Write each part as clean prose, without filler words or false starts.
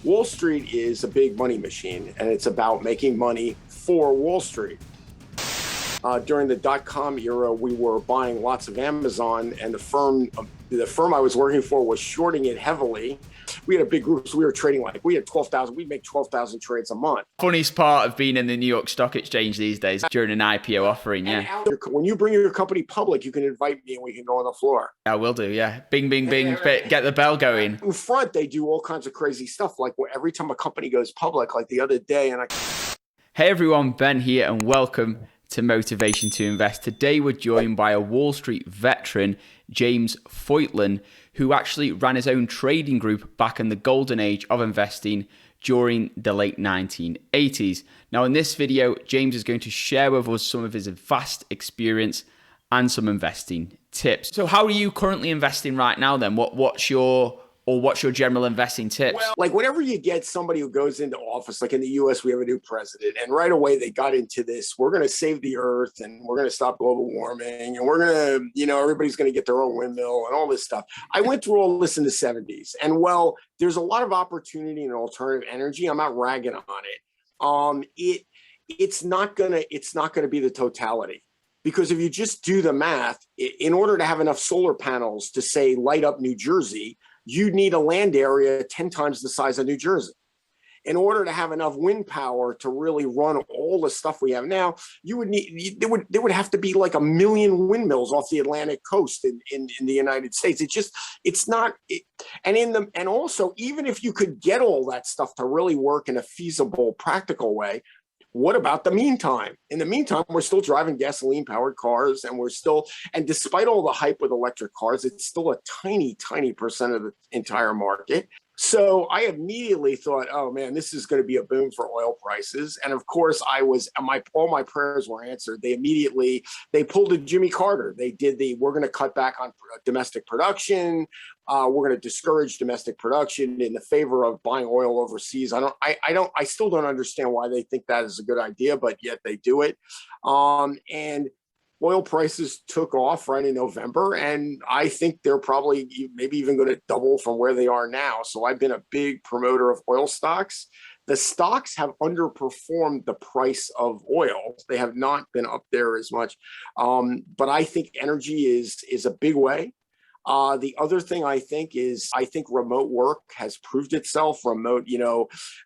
Wall Street is a big money machine, and it's about making money for Wall Street. During the dot-com era, we were buying lots of Amazon, and the firm I was working for was shorting it heavily. We had a big group, so we were trading we had 12,000. We'd make 12,000 trades a month. Funniest part of being in the New York Stock Exchange these days during an IPO offering, yeah. When you bring your company public, you can invite me and we can go on the floor. I will do, yeah. Bing, bing, bing, get the bell going. In front, they do all kinds of crazy stuff, like every time a company goes public, like the other day. Hey everyone, Ben here, and welcome to Motivation to Invest. Today we're joined by a Wall Street veteran, James Foytlin, who actually ran his own trading group back in the golden age of investing during the late 1980s. Now in this video, James is going to share with us some of his vast experience and some investing tips. So how are you currently investing right now then? What's your general investing tips? Well, like whenever you get somebody who goes into office, like in the US, we have a new president, and right away they got into this, we're going to save the earth and we're going to stop global warming and we're going to, everybody's going to get their own windmill and all this stuff. I went through all this in the 70s, and well, there's a lot of opportunity in alternative energy. I'm not ragging on it. It's not going to be the totality. Because if you just do the math, in order to have enough solar panels to say light up New Jersey, you'd need a land area 10 times the size of New Jersey. In order to have enough wind power to really run all the stuff we have now, there would have to be like 1 million windmills off the Atlantic coast in the United States. And also, even if you could get all that stuff to really work in a feasible, practical way, what about the meantime? In the meantime, we're still driving gasoline-powered cars, and despite all the hype with electric cars, it's still a tiny, tiny percent of the entire market. So I immediately thought, oh man, this is going to be a boom for oil prices. And of course, all my prayers were answered. They pulled a Jimmy Carter. They did we're going to cut back on domestic production. We're going to discourage domestic production in the favor of buying oil overseas. I still don't understand why they think that is a good idea, but yet they do it. And oil prices took off right in November, and I think they're probably maybe even going to double from where they are now. So I've been a big promoter of oil stocks. The stocks have underperformed the price of oil. They have not been up there as much. But I think energy is a big way. The other thing I think remote work has proved itself, remote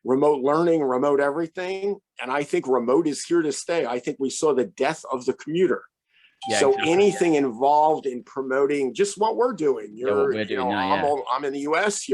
learning, remote everything. And I think remote is here to stay. I think we saw the death of the commuter. Yeah, so exactly. Anything involved in promoting just what we're doing. I'm in the US.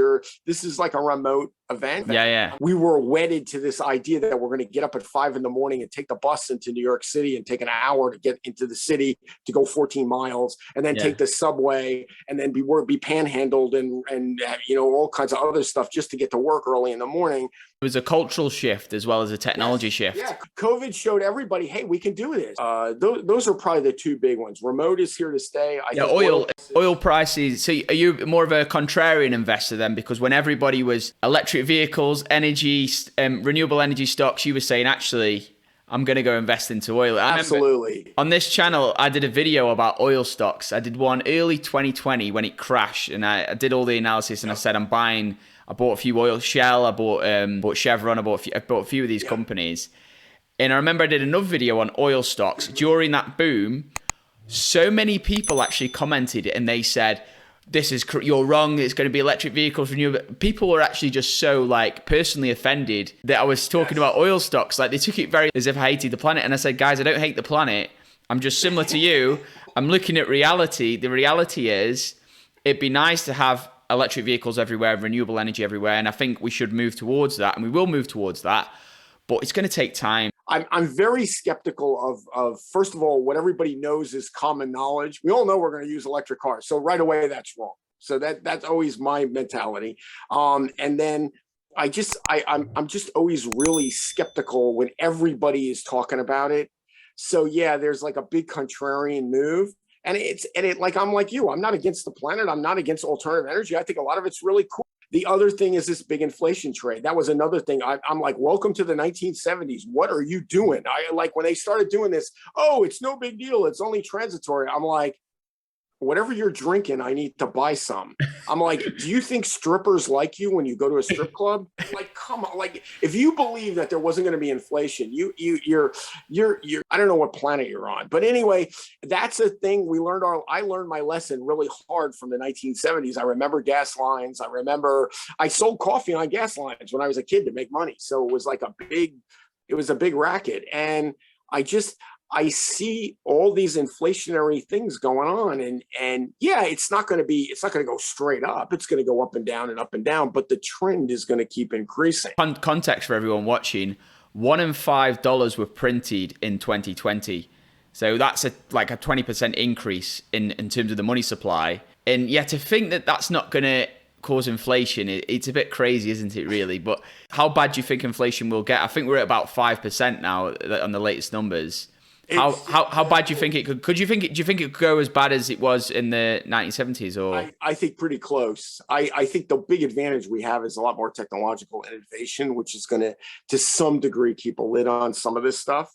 This is like a remote event. Yeah. We were wedded to this idea that we're going to get up at 5 a.m. and take the bus into New York City and take an hour to get into the city to go 14 miles, and then take the subway, and then be panhandled and all kinds of other stuff just to get to work early in the morning. It was a cultural shift as well as a technology shift. Yeah, COVID showed everybody, hey, we can do this. Those are probably the two big ones. Remote is here to stay. Oil prices. So are you more of a contrarian investor then? Because when everybody was electric vehicles, energy, renewable energy stocks, you were saying, actually, I'm going to go invest into oil. Absolutely. On this channel, I did a video about oil stocks. I did one early 2020 when it crashed, and I did all the analysis, and I said, I bought a few oil, Shell, I bought Chevron, I bought a few of these companies. And I remember I did another video on oil stocks. During that boom, so many people actually commented, and they said, you're wrong, it's going to be electric vehicles, renewable. People were actually just so personally offended that I was talking about oil stocks. They took it very as if I hated the planet. And I said, guys, I don't hate the planet. I'm just similar to you. I'm looking at reality. The reality is it'd be nice to have electric vehicles everywhere, renewable energy everywhere. And I think we should move towards that, and we will move towards that, but it's going to take time. I'm very skeptical of, first of all, what everybody knows is common knowledge. We all know we're going to use electric cars. So right away, that's wrong. So that's always my mentality. And then I'm just always really skeptical when everybody is talking about it. So yeah, there's a big contrarian move. And I'm like you, I'm not against the planet. I'm not against alternative energy. I think a lot of it's really cool. The other thing is this big inflation trade. That was another thing. I'm like, welcome to the 1970s. What are you doing? When they started doing this, oh, it's no big deal. It's only transitory. I'm like, whatever you're drinking, I need to buy some. I'm like, do you think strippers like you when you go to a strip club? Like, come on. Like, if you believe that there wasn't going to be inflation, you're, I don't know what planet you're on. But anyway, that's a thing we learned. I learned my lesson really hard from the 1970s. I remember gas lines. I sold coffee on gas lines when I was a kid to make money. So it was like it was a big racket. And I see all these inflationary things going on, and yeah, it's not going to go straight up. It's going to go up and down, but the trend is going to keep increasing. Context for everyone watching: $1 and $5 were printed in 2020, so that's like a 20% increase in terms of the money supply. And yeah, to think that that's not going to cause inflation, it's a bit crazy, isn't it? Really, but how bad do you think inflation will get? I think we're at about 5% now on the latest numbers. How bad do you think it could? Do you think it could go as bad as it was in the 1970s? Or I think pretty close. I think the big advantage we have is a lot more technological innovation, which is going to some degree, keep a lid on some of this stuff.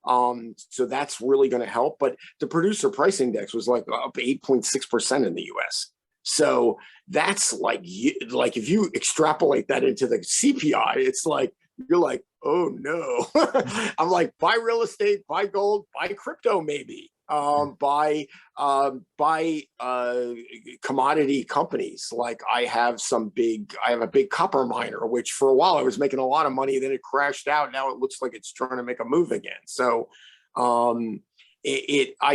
So that's really going to help. But the producer price index was like up 8.6% in the U.S. So that's like if you extrapolate that into the CPI, it's like you're like, oh no. I'm like, buy real estate, buy gold, buy crypto, maybe. Buy commodity companies. Like I have a big copper miner, which for a while I was making a lot of money, then it crashed out. Now it looks like it's trying to make a move again. So I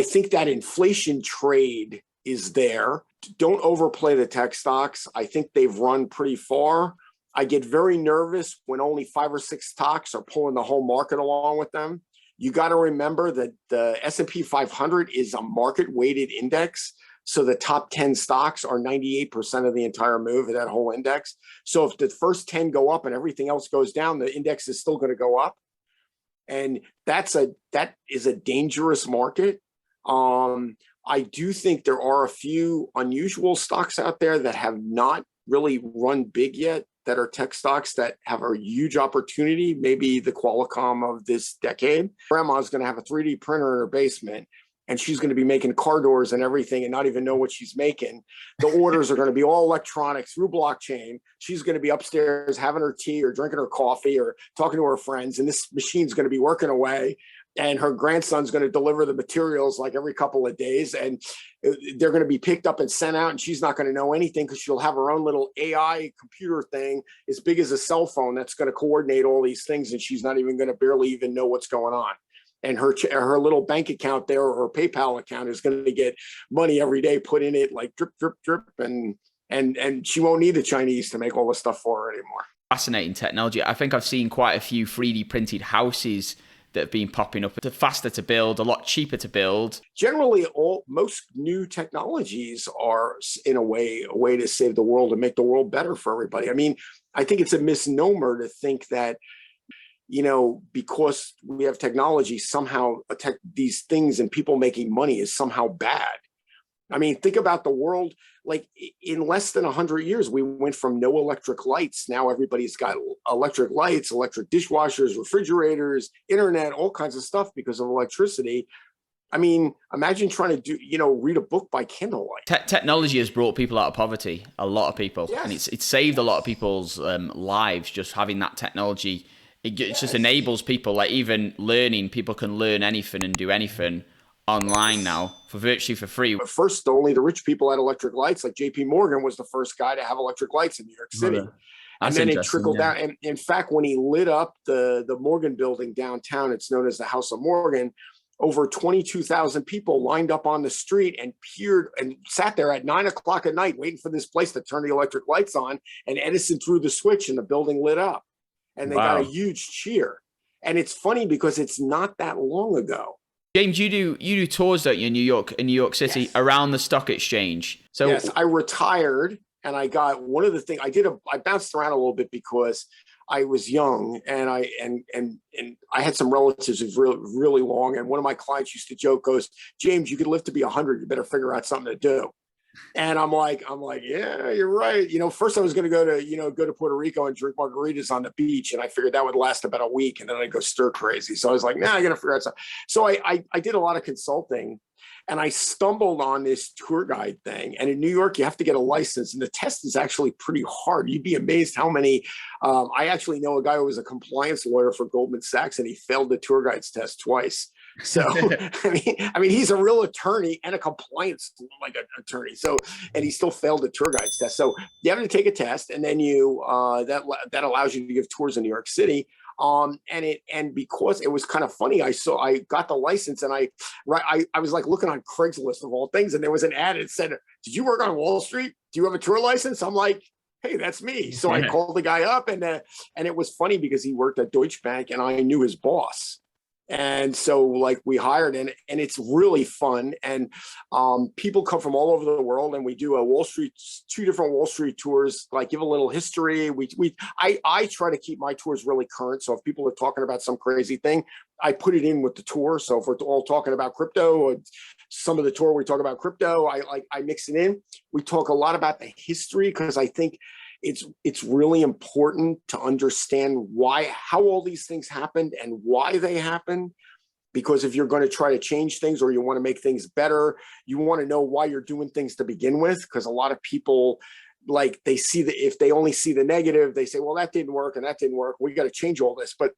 think that inflation trade is there. Don't overplay the tech stocks. I think they've run pretty far. I get very nervous when only 5 or 6 stocks are pulling the whole market along with them. You got to remember that the S&P 500 is a market-weighted index. So the top 10 stocks are 98% of the entire move of that whole index. So if the first 10 go up and everything else goes down, the index is still going to go up. And that is a dangerous market. I do think there are a few unusual stocks out there that have not really run big yet, that are tech stocks that have a huge opportunity, maybe the Qualcomm of this decade. Grandma's going to have a 3D printer in her basement, and she's going to be making car doors and everything and not even know what she's making. The orders are going to be all electronic through blockchain. She's going to be upstairs having her tea or drinking her coffee or talking to her friends, and this machine's going to be working away. And her grandson's going to deliver the materials like every couple of days, and they're going to be picked up and sent out, and she's not going to know anything because she'll have her own little AI computer thing as big as a cell phone that's going to coordinate all these things, and she's not even going to barely even know what's going on. And her little bank account there, or her PayPal account, is going to get money every day put in it, like drip, drip, drip, and she won't need the Chinese to make all this stuff for her anymore. Fascinating technology. I think I've seen quite a few 3D printed houses that have been popping up. They're faster to build, a lot cheaper to build. Generally, most new technologies are, in a way to save the world and make the world better for everybody. I mean, I think it's a misnomer to think that, because we have technology, somehow these things and people making money is somehow bad. I mean, think about the world. Like in less than 100 years, we went from no electric lights. Now everybody's got electric lights, electric dishwashers, refrigerators, internet, all kinds of stuff because of electricity. I mean, imagine trying to read a book by candlelight. Technology has brought people out of poverty, a lot of people. Yes. And it's saved a lot of people's lives, just having that technology. It just enables people, like even learning, people can learn anything and do anything online now virtually for free. But first, only the rich people had electric lights. Like JP Morgan was the first guy to have electric lights in New York City. And then it trickled down. And in fact, when he lit up the Morgan building downtown, it's known as the House of Morgan, over 22,000 people lined up on the street and peered and sat there at 9 o'clock at night waiting for this place to turn the electric lights on. And Edison threw the switch and the building lit up. And they got a huge cheer. And it's funny because it's not that long ago. James, you do tours, don't you, in New York City, yes, around the stock exchange? So yes, I retired, and I got one of the things I bounced around a little bit because I was young, and I had some relatives who's really long. And one of my clients used to joke, goes, "James, you could live to be 100. You better figure out something to do." And I'm like, yeah, you're right. First I was going to go to Puerto Rico and drink margaritas on the beach. And I figured that would last about a week. And then I'd go stir crazy. So I was like, I got to figure out something. So I did a lot of consulting. and I stumbled on this tour guide thing. And in New York, you have to get a license, and the test is actually pretty hard. You'd be amazed how many. I actually know a guy who was a compliance lawyer for Goldman Sachs, and he failed the tour guides test twice. So I mean, he's a real attorney and a compliance attorney. So, and he still failed the tour guides test. So you have to take a test, and then you that allows you to give tours in New York City. And because it was kind of funny, I got the license, and I was like looking on Craigslist of all things, and there was an ad that said, "Did you work on Wall Street? Do you have a tour license?" I'm like, "Hey, that's me." So I called the guy up, and it was funny because he worked at Deutsche Bank, and I knew his boss. And so like we hired, and it's really fun. And people come from all over the world, and we do two different Wall Street tours, like give a little history. I try to keep my tours really current. So if people are talking about some crazy thing, I put it in with the tour. So if we're all talking about crypto, or some of the tour we talk about crypto, I mix it in. We talk a lot about the history, because I think it's really important to understand how all these things happened and why they happened. Because if you're going to try to change things, or you want to make things better, you want to know why you're doing things to begin with. Because a lot of people, like, if they only see the negative, they say, well, that didn't work and that didn't work, we got to change all this. But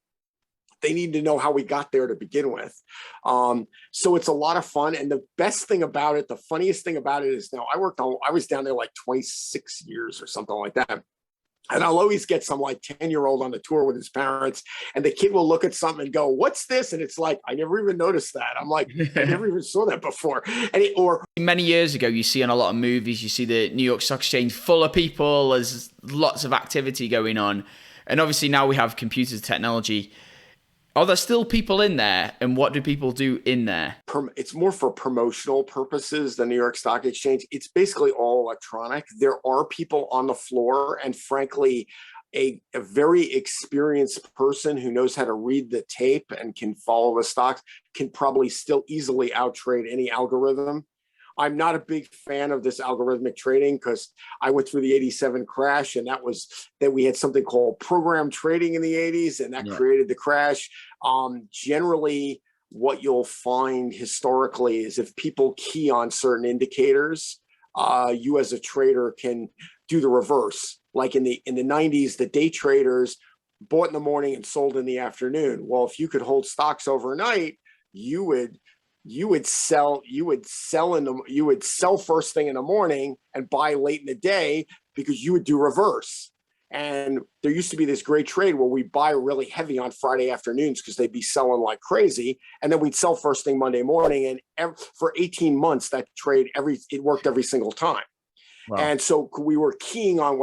they need to know how we got there to begin with. So it's a lot of fun. And the best thing about it, the funniest thing about it is, now I was down there like 26 years or something like that. And I'll always get some like 10-year-old on the tour with his parents, and the kid will look at something and go, "What's this?" And it's like, I never even noticed that. I'm like, I never even saw that before. Or many years ago, you see in a lot of movies, you see the New York Stock Exchange full of people. There's lots of activity going on. And obviously now we have computers technology. Are there still people in there, and what do people do in there? It's more for promotional purposes, the New York Stock Exchange. It's basically all electronic. There are people on the floor, and frankly, a very experienced person who knows how to read the tape and can follow the stocks can probably still easily outtrade any algorithm. I'm not a big fan of this algorithmic trading, because I went through the 87 crash, and that we had something called program trading in the 80s, and that created the crash. Generally, what you'll find historically is if people key on certain indicators, you as a trader can do the reverse. Like in the 90s, the day traders bought in the morning and sold in the afternoon. Well, if you could hold stocks overnight, you would sell first thing in the morning and buy late in the day, because you would do reverse. And there used to be this great trade where we buy really heavy on Friday afternoons because they'd be selling like crazy, and then we'd sell first thing Monday morning. And for 18 months, that trade it worked every single time. Wow. And so we were keying on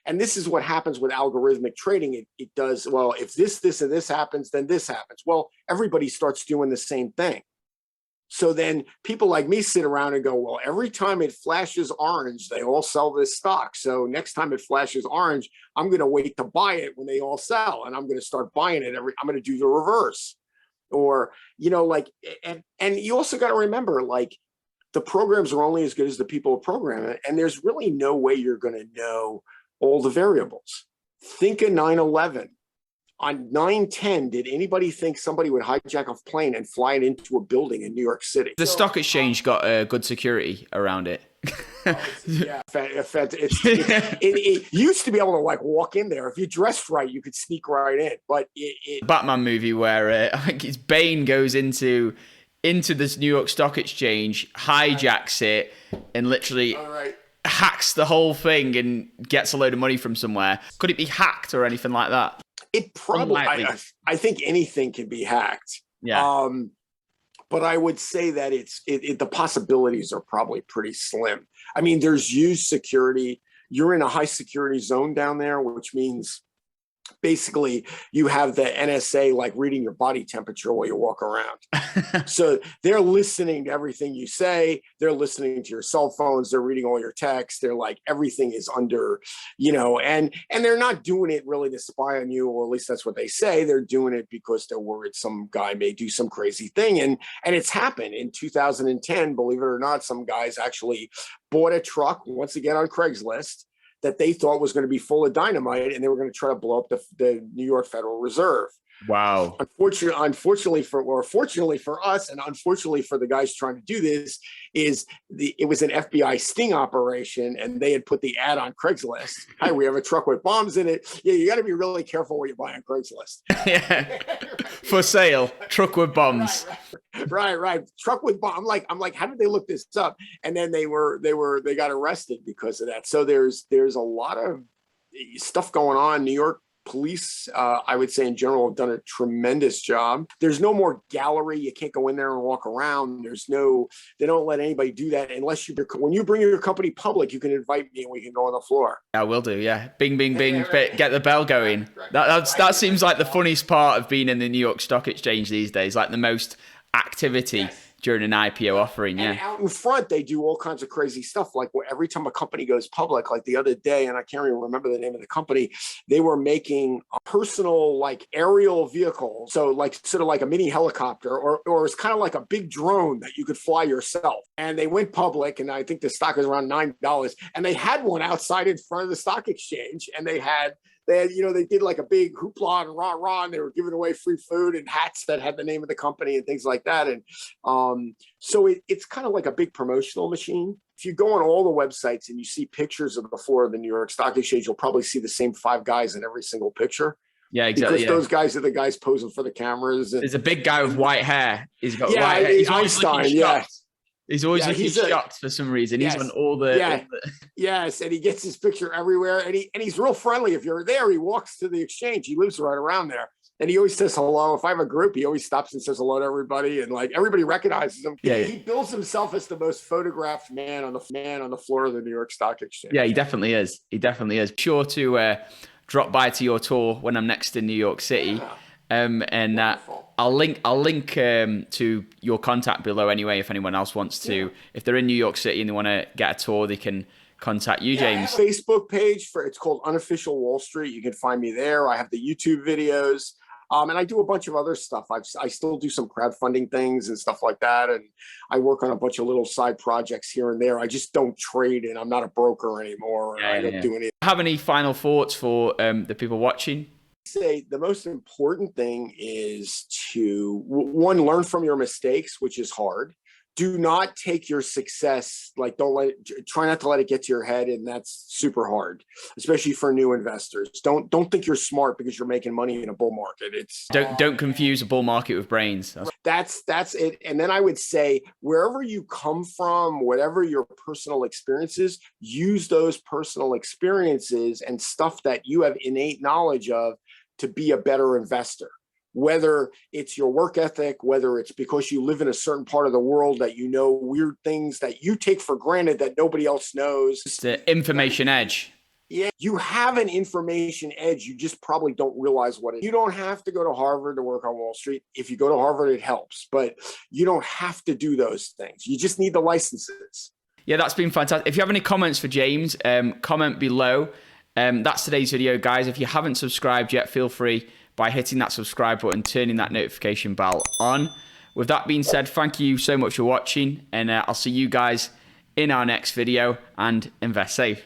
and this is what happens with algorithmic trading. It does, well, if this and this happens, then this happens. Well, everybody starts doing the same thing. So then people like me sit around and go, well, every time it flashes orange, they all sell this stock. So next time it flashes orange, I'm going to wait to buy it when they all sell, and I'm going to start buying it I'm going to do the reverse. Or, and you also got to remember, like, the programs are only as good as the people who program it. And there's really no way you're going to know all the variables. Think of 9/11. On 9/10, did anybody think somebody would hijack a plane and fly it into a building in New York City? The stock exchange got good security around it. Yeah, it used to be able to like walk in there. If you dressed right, you could sneak right in. But Batman movie where I think it's Bane goes into this New York Stock Exchange, hijacks it, and literally hacks the whole thing and gets a load of money from somewhere. Could it be hacked or anything like that? It probably, I think anything can be hacked. Yeah. But I would say that the possibilities are probably pretty slim. I mean, there's used security. You're in a high security zone down there, which means basically you have the NSA like reading your body temperature while you walk around. So they're listening to everything you say. They're listening to your cell phones. They're reading all your texts. They're like, everything is under, and they're not doing it really to spy on you, or at least that's what they say. They're doing it because they're worried some guy may do some crazy thing. And it's happened in 2010, believe it or not. Some guys actually bought a truck, once again on Craigslist, that they thought was going to be full of dynamite, and they were going to try to blow up the New York Federal Reserve. Wow. Unfortunately for us, and unfortunately for the guys trying to do this, it was an FBI sting operation, and they had put the ad on Craigslist. Hi, we have a truck with bombs in it. Yeah, you got to be really careful what you buy on Craigslist. Yeah. For sale, truck with bombs. Right. Truck with bomb. I'm like, how did they look this up? And then they got arrested because of that. So there's a lot of stuff going on. New York police, I would say in general, have done a tremendous job. There's no more gallery. You can't go in there and walk around. They don't let anybody do that unless when you bring your company public, you can invite me and we can go on the floor. I will do, yeah. Bing, bing, bing, get the bell going. Right. That seems like the funniest part of being in the New York Stock Exchange these days, like the most activity during an IPO offering, yeah. And out in front, they do all kinds of crazy stuff. Like every time a company goes public, like the other day, and I can't even remember the name of the company, they were making a personal like aerial vehicle. So like sort of like a mini helicopter, or it's kind of like a big drone that you could fly yourself. And they went public, and I think the stock was around $9. And they had one outside in front of the stock exchange, and they did like a big hoopla and rah, and they were giving away free food and hats that had the name of the company and things like that. And so it's kind of like a big promotional machine. If you go on all the websites and you see pictures of the floor of the New York Stock Exchange, you'll probably see the same 5 guys in every single picture. Yeah, exactly. Because those guys are the guys posing for the cameras. There's a big guy with white hair. He's got white hair. He's Einstein, yeah. He's always looking shocked for some reason. He's on all the... Yes, and he gets his picture everywhere, and he's real friendly. If you're there, he walks to the exchange. He lives right around there. And he always says hello. If I have a group, he always stops and says hello to everybody, and like everybody recognizes him. Yeah. He bills himself as the most photographed man on the floor of the New York Stock Exchange. Yeah, he definitely is. Sure to drop by to your tour when I'm next in New York City. Yeah. I'll link to your contact below anyway. If anyone else wants to, if they're in New York City and they want to get a tour, they can contact you, James. I have a Facebook page it's called Unofficial Wall Street. You can find me there. I have the YouTube videos. And I do a bunch of other stuff. I still do some crowdfunding things and stuff like that. And I work on a bunch of little side projects here and there. I just don't trade, and I'm not a broker anymore. I don't do anything. Have any final thoughts for the people watching? Say the most important thing is to learn from your mistakes, which is hard. Do not take your success, try not to let it get to your head. And that's super hard, especially for new investors. Don't think you're smart because you're making money in a bull market. Don't confuse a bull market with brains. That's it. And then I would say, wherever you come from, whatever your personal experiences, use those personal experiences and stuff that you have innate knowledge of to be a better investor. Whether it's your work ethic, whether it's because you live in a certain part of the world that you know weird things that you take for granted that nobody else knows. It's the information edge. Yeah, you have an information edge. You just probably don't realize what it is. You don't have to go to Harvard to work on Wall Street. If you go to Harvard, it helps, but you don't have to do those things. You just need the licenses. Yeah, that's been fantastic. If you have any comments for James, comment below. That's today's video, guys. If you haven't subscribed yet, feel free by hitting that subscribe button, turning that notification bell on. With that being said, thank you so much for watching, and I'll see you guys in our next video, and invest safe.